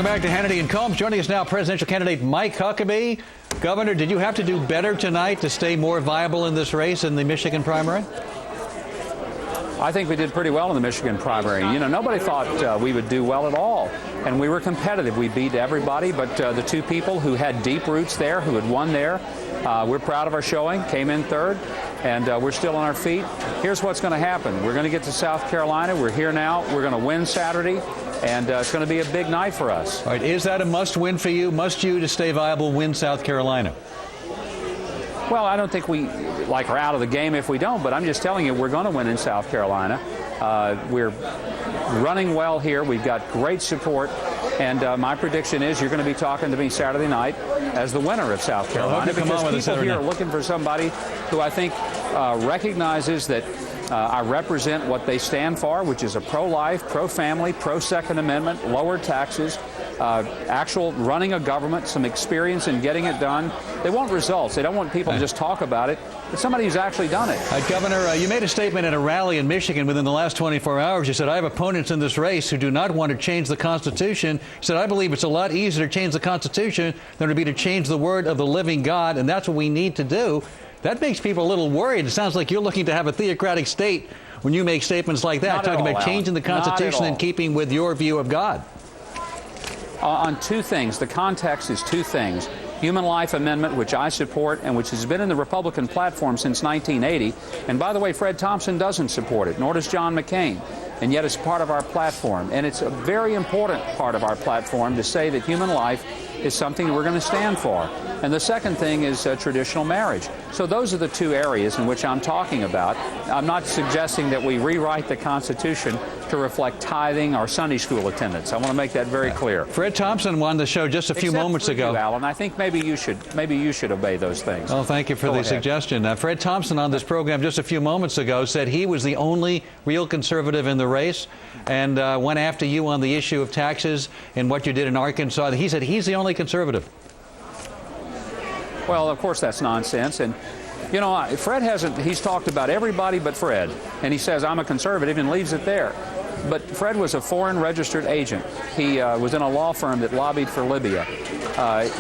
Welcome back to Hannity and Combs. Joining us now, presidential candidate Mike Huckabee. Governor, did you have to do better tonight to stay more viable in this race in the Michigan primary? I think we did pretty well in the Michigan primary. You know, nobody thought we would do well at all. And we were competitive. We beat everybody, but the two people who had deep roots there, who had won there, we're proud of our showing, came in third, and we're still on our feet. Here's what's going to happen. We're going to get to South Carolina. We're here now. We're going to win Saturday, and it's going to be a big night for us. All right, is that a must-win for you? Must you, to stay viable, win South Carolina? Well, I don't think we are out of the game if we don't, but I'm just telling you we're going to win in South Carolina. We're running well here. We've got great support, and my prediction is you're going to be talking to me Saturday night as the winner of South Carolina, because people here are looking for somebody who I think recognizes that I represent what they stand for, which is a pro-life, pro-family, pro-Second Amendment, lower taxes, actual running a government, some experience in getting it done. They want results. They don't want people to just talk about it, but somebody who's actually done it. Governor, you made a statement at a rally in Michigan within the last 24 hours. You said, I have opponents in this race who do not want to change the Constitution. You said, I believe it's a lot easier to change the Constitution than to be to change the word of the living God, and that's what we need to do. That makes people a little worried. It sounds like you're looking to have a theocratic state when you make statements like that, talking about changing the Constitution in keeping with your view of God. On two things. The context is two things. Human Life Amendment, which I support and which has been in the Republican platform since 1980. And by the way, Fred Thompson doesn't support it, nor does John McCain. And yet it's part of our platform. And it's a very important part of our platform to say that human life is something that we're going to stand for. And the second thing is traditional marriage. So those are the two areas in which I'm talking about. I'm not suggesting that we rewrite the Constitution to reflect tithing or Sunday school attendance. I want to make that very clear. Fred Thompson won the show just a few moments ago. You, Alan, I think maybe you should obey those things. Oh, thank you for the suggestion. Fred Thompson on this program just a few moments ago said he was the only real conservative in the race, and went after you on the issue of taxes and what you did in Arkansas. He said he's the only conservative. Well, of course that's nonsense. And you know, he's talked about everybody but Fred, and he says I'm a conservative and leaves it there. But Fred was a foreign registered agent. He was in a law firm that lobbied for Libya.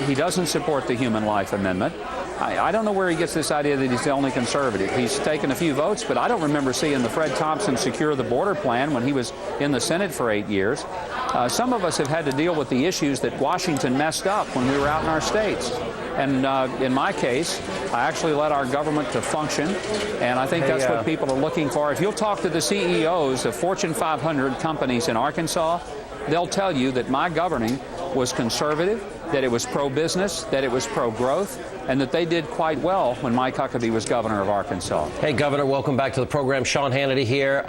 He doesn't support the Human Life Amendment. I don't know where he gets this idea that he's the only conservative. He's taken a few votes, but I don't remember seeing the Fred Thompson Secure the Border plan when he was in the Senate for 8 years. Some of us have had to deal with the issues that Washington messed up when we were out in our states. And in my case, I actually led our government to function, and I think that's what people are looking for. If you'll talk to the CEOs of Fortune 500 companies in Arkansas, they'll tell you that my governing was conservative, that it was pro-business, that it was pro-growth, and that they did quite well when Mike Huckabee was governor of Arkansas. Hey, Governor, welcome back to the program. Sean Hannity here.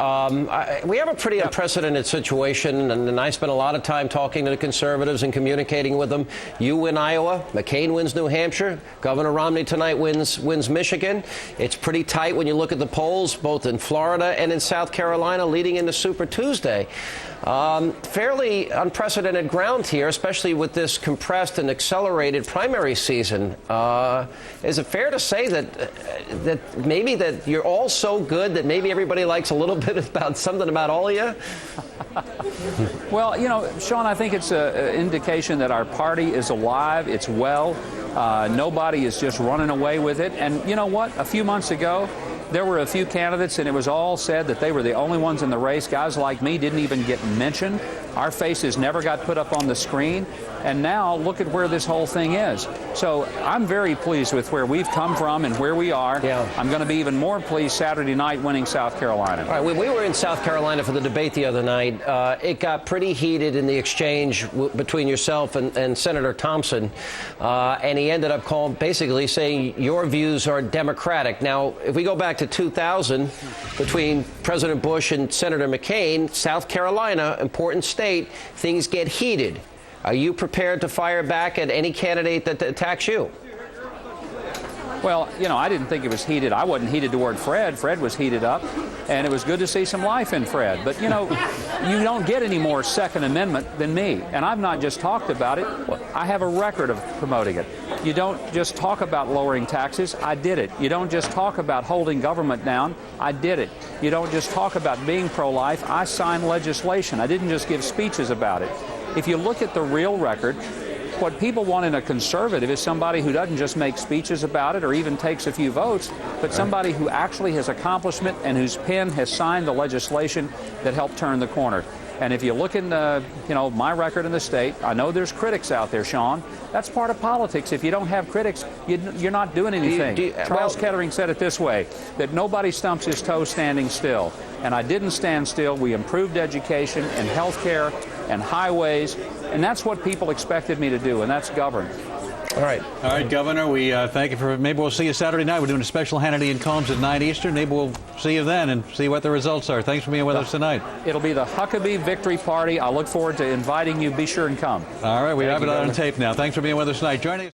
We have a pretty unprecedented situation, and I spent a lot of time talking to the conservatives and communicating with them. You win Iowa, McCain wins New Hampshire, Governor Romney tonight wins Michigan. It's pretty tight when you look at the polls, both in Florida and in South Carolina, leading into Super Tuesday. Fairly unprecedented ground here, especially with this compressed and accelerated primary season. Is it fair to say that maybe that you're all so good that maybe everybody likes a little bit about something about all of you? Well, you know, Sean, I think it's an indication that our party is alive, it's well. Nobody is just running away with it. And you know what? A few months ago, there were a few candidates, and it was all said that they were the only ones in the race. Guys like me didn't even get mentioned. Our faces never got put up on the screen. And now look at where this whole thing is. So I'm very pleased with where we've come from and where we are. Yeah. I'm going to be even more pleased Saturday night winning South Carolina. All right, when we were in South Carolina for the debate the other night, it got pretty heated in the exchange between yourself and Senator Thompson. And he ended up basically saying your views are democratic. Now, if we go back to 2000, between President Bush and Senator McCain, South Carolina, important state, things get heated. Are you prepared to fire back at any candidate that attacks you? Well, you know, I didn't think it was heated. I wasn't heated toward Fred. Fred was heated up, and it was good to see some life in Fred. But, you know, you don't get any more Second Amendment than me. And I've not just talked about it. I have a record of promoting it. You don't just talk about lowering taxes. I did it. You don't just talk about holding government down. I did it. You don't just talk about being pro-life. I signed legislation. I didn't just give speeches about it. if you look at the real record, what people want in a conservative is somebody who doesn't just make speeches about it or even takes a few votes, but somebody who actually has accomplishment and whose pen has signed the legislation that helped turn the corner. And if you look in my record in the state, I know there's critics out there, Sean. That's part of politics. If you don't have critics, you're not doing anything. Charles Kettering said it this way, that nobody stumps his toe standing still. And I didn't stand still. We improved education and health care and highways, and that's what people expected me to do, and that's govern. All right, Governor, we thank you for, maybe we'll see you Saturday night. We're doing a special Hannity and Combs at 9 Eastern. Maybe we'll see you then and see what the results are. Thanks for being with us tonight. It'll be the Huckabee Victory Party. I look forward to inviting you. Be sure and come. All right, we have it on tape now. Thanks for being with us tonight. Joining us.